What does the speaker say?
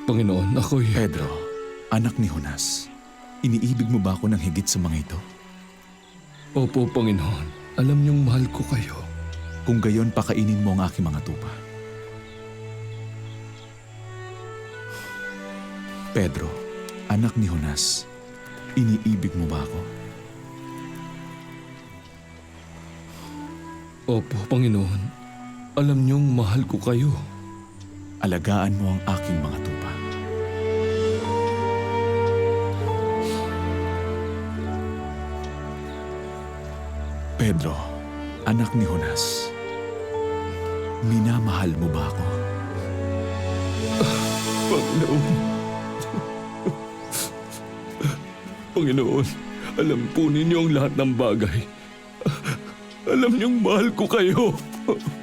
Panginoon, ako'y... Pedro, anak ni Jonas, iniibig mo ba ako ng higit sa mga ito? Opo, Panginoon. Alam niyong mahal ko kayo. Kung gayon, pakainin mo ang aking mga tupa. Pedro, anak ni Jonas, iniibig mo ba ako? Opo, Panginoon. Alam niyong mahal ko kayo. Alagaan mo ang aking mga tupa. Pedro, anak ni Jonas, minamahal mo ba ako? Panginoon. Panginoon, alam po ninyo ang lahat ng bagay. Alam niyong mahal ko kayo.